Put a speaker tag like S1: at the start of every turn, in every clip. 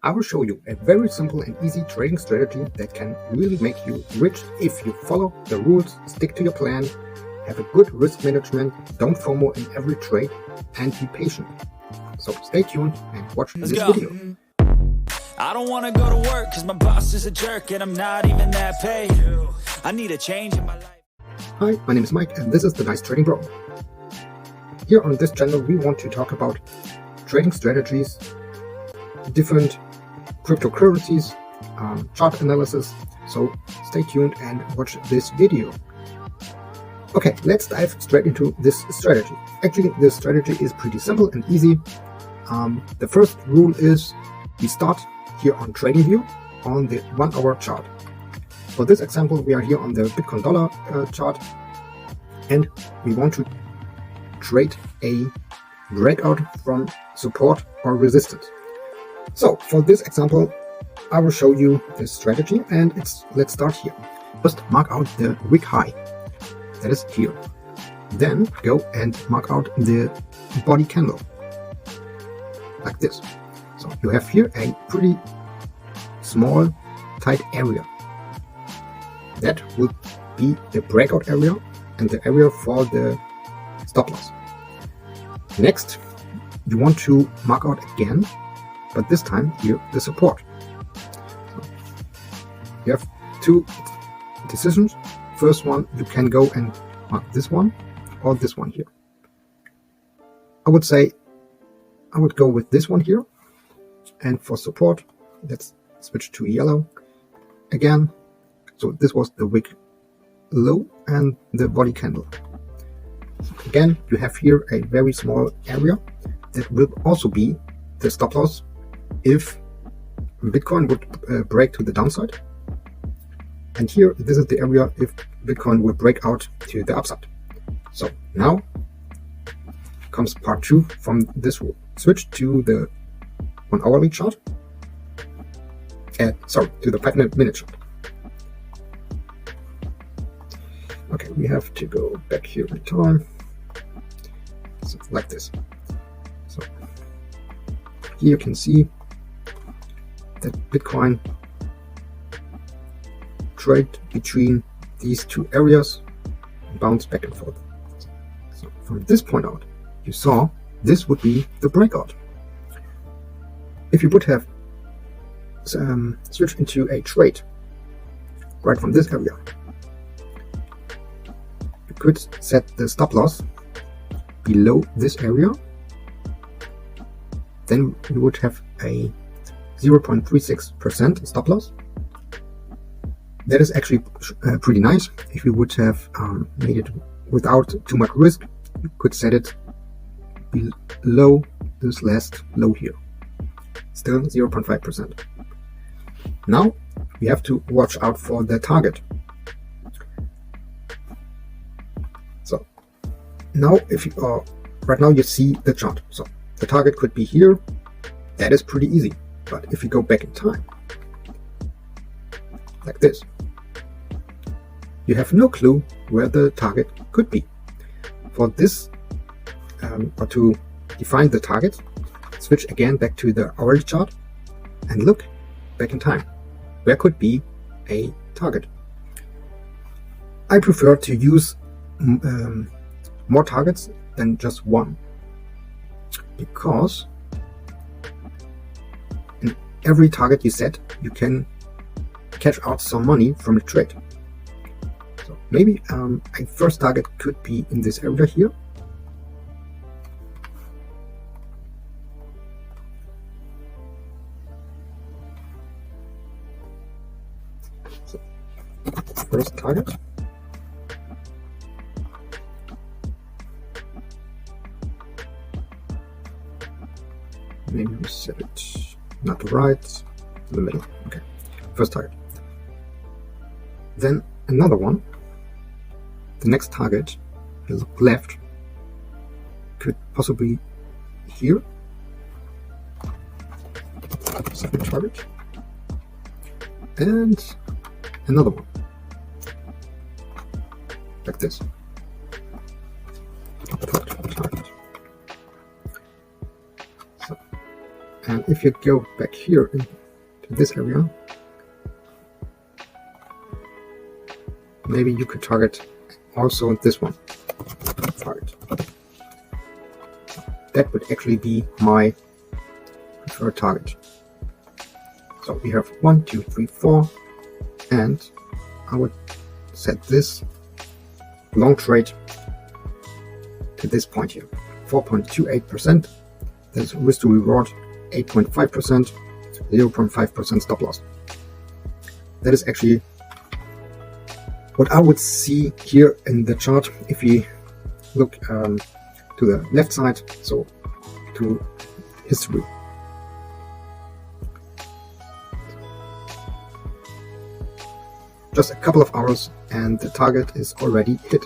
S1: I will show you a very simple and easy trading strategy that can really make you rich if you follow the rules, stick to your plan, have a good risk management, don't FOMO in every trade, and be patient. So stay tuned and watch this video.
S2: I don't want to go to work because my boss is a jerk and I'm not even that paid. I need a change in my life.
S1: Hi, my name is Mike and this is the Nice Trading Bro. Here on this channel we want to talk about trading strategies, different cryptocurrencies, chart analysis, so stay tuned and watch this video. Okay, let's dive straight into this strategy. Actually, this strategy is pretty simple and easy. The first rule is we start here on TradingView on the 1 hour chart. For this example, we are here on the Bitcoin dollar chart and we want to trade a breakout from support or resistance. So for this example, I will show you this strategy and let's start here. First, mark out the wick high, that is here. Then go and mark out the body candle, like this. So you have here a pretty small, tight area. That will be the breakout area and the area for the stop loss. Next, you want to mark out again, but this time here the support. So you have two decisions. First one, you can go and mark this one or this one here. I would say I would go with this one here, and for support let's switch to yellow again. So this was the wick low and the body candle. Again, you have here a very small area that will also be the stop loss if Bitcoin would break to the downside. And here, this is the area if Bitcoin will break out to the upside. So now comes part 2 from this rule. Switch to the 1 hourly chart. To the 5 minute chart. Okay, we have to go back here in time. So like this. So here you can see that Bitcoin trade between these two areas, bounce back and forth. So from this point out, you saw this would be the breakout. If you would have switched into a trade right from this area, you could set the stop loss below this area. Then you would have a 0.36% stop loss. That is actually pretty nice. If you would have made it without too much risk, you could set it below this last low here. Still 0.5%. Now we have to watch out for the target. So now if you are right now you see the chart. So the target could be here. That is pretty easy. But if you go back in time, like this, you have no clue where the target could be. For this, or to define the target, switch again back to the hourly chart and look back in time. Where could be a target? I prefer to use more targets than just one, because in every target you set, you can catch out some money from the trade. So maybe a first target could be in this area here. So, first target. Maybe we set it not right, in the middle. Okay, first target. Then another one. The next target, look left, could possibly here. Second target. And another one. Like this. Third target. So, And if you go back here into this area, maybe you could target also this one. Target. That would actually be my preferred target. So we have 1, 2, 3, 4, and I would set this long trade to this point here, 4.28%. That's risk to reward 8.5%, 0.5% stop loss. That is actually what I would see here in the chart if we look to the left side, so to history. Just a couple of hours and the target is already hit.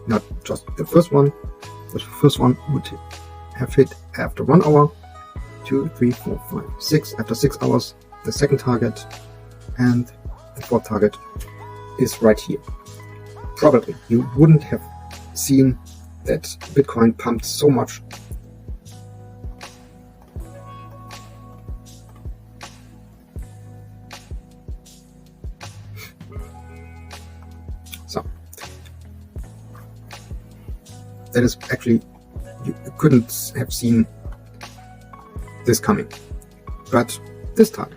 S1: Not just the first one. The first one would have hit after 1 hour, 2, 3, 4, 5, 6. After 6 hours, the second target, and the fourth target is right here. Probably you wouldn't have seen that Bitcoin pumped so much. So that is actually, you couldn't have seen this coming. But this time,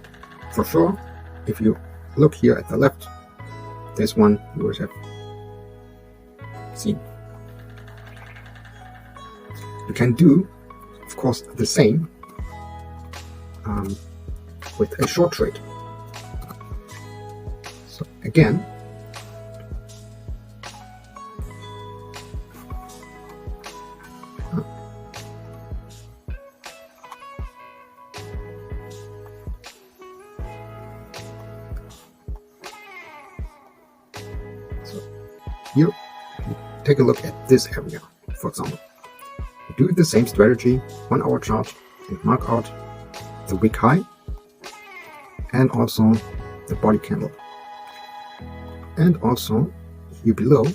S1: for sure, if you look here at the left, this one you would have seen. You can do, of course, the same with a short trade. So again, so here, take a look at this area, for example. Do the same strategy, 1 hour chart, and mark out the wick high and also the body candle. And also here below,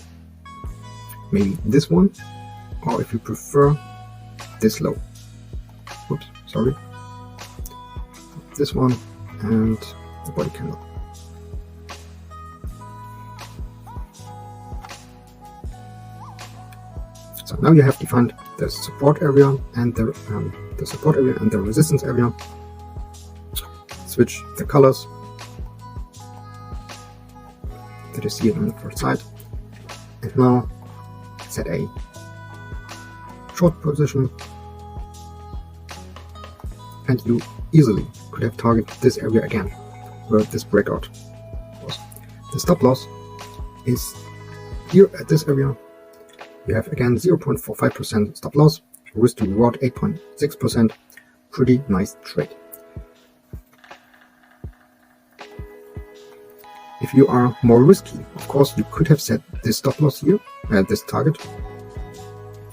S1: maybe this one, or if you prefer, this low. Oops, sorry. This one and the body candle. So now you have defined the support area and the support area and the resistance area. Switch the colors that you see on the first side, and now set a short position, and you easily could have targeted this area again where this breakout was. The stop loss is here at this area. You have again 0.45% stop loss, risk to reward 8.6%, pretty nice trade. If you are more risky, of course, you could have set this stop loss here, this target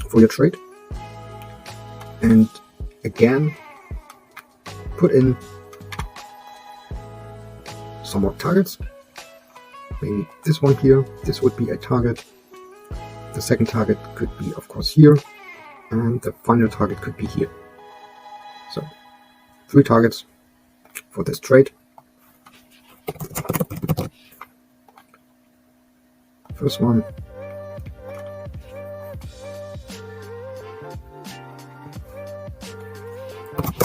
S1: for your trade, and again put in some more targets. Maybe this one here, this would be a target. The second target could be, of course, here, and the final target could be here. So 3 targets for this trade. First one,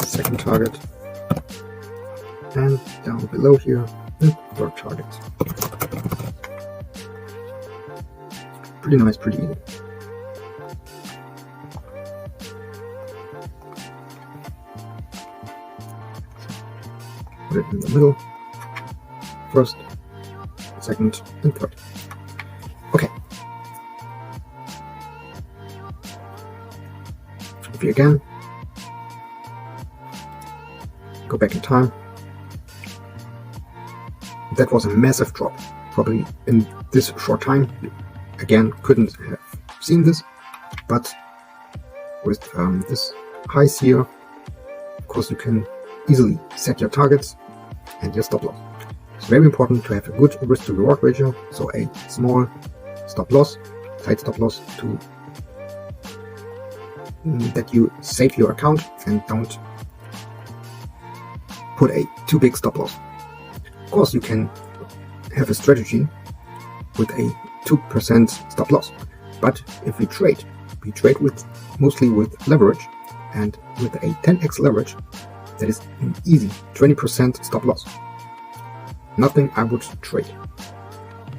S1: second target, and down below here, the third target. Pretty nice, pretty easy. Put it in the middle. First, second, and third. Okay. If you again go back in time, that was a massive drop. Probably in this short time, you again couldn't have seen this, but with this highs here, of course, you can easily set your targets and your stop loss. It's very important to have a good risk to reward ratio, so a small stop loss, tight stop loss, to that you save your account and don't put a too big stop loss. Of course, you can have a strategy with a 2% stop loss, but if we trade with mostly with leverage, and with a 10x leverage, that is an easy 20% stop loss. Nothing I would trade.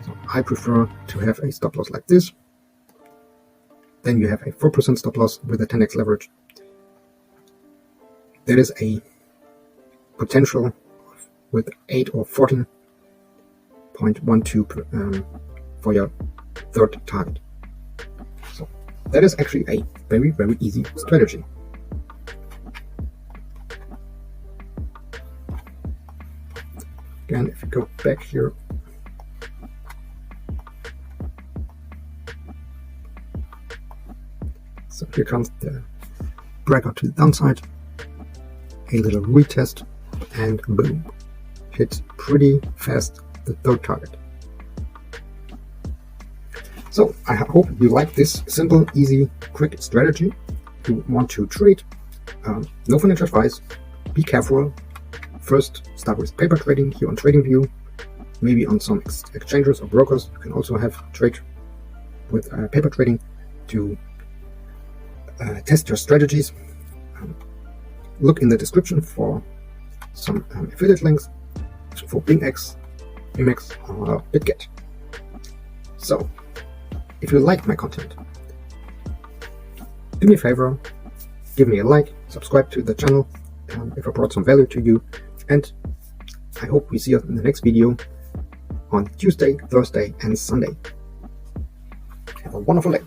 S1: So I prefer to have a stop loss like this. Then you have a 4% stop loss with a 10x leverage. There is a potential with 8 or 14.12 for your third target. So that is actually a very, very easy strategy. Again, if you go back here, so here comes the breakout to the downside, a little retest, and boom, hit pretty fast the third target. So I hope you like this simple, easy, quick strategy. If you want to trade, no financial advice, be careful. First, start with paper trading here on TradingView, maybe on some exchanges or brokers. You can also have trade with paper trading to test your strategies. Look in the description for some affiliate links for BingX, MEXC, or BitGet. So, if you like my content, do me a favor, give me a like, subscribe to the channel if I brought some value to you, and I hope we see you in the next video on Tuesday, Thursday, and Sunday. Have a wonderful day.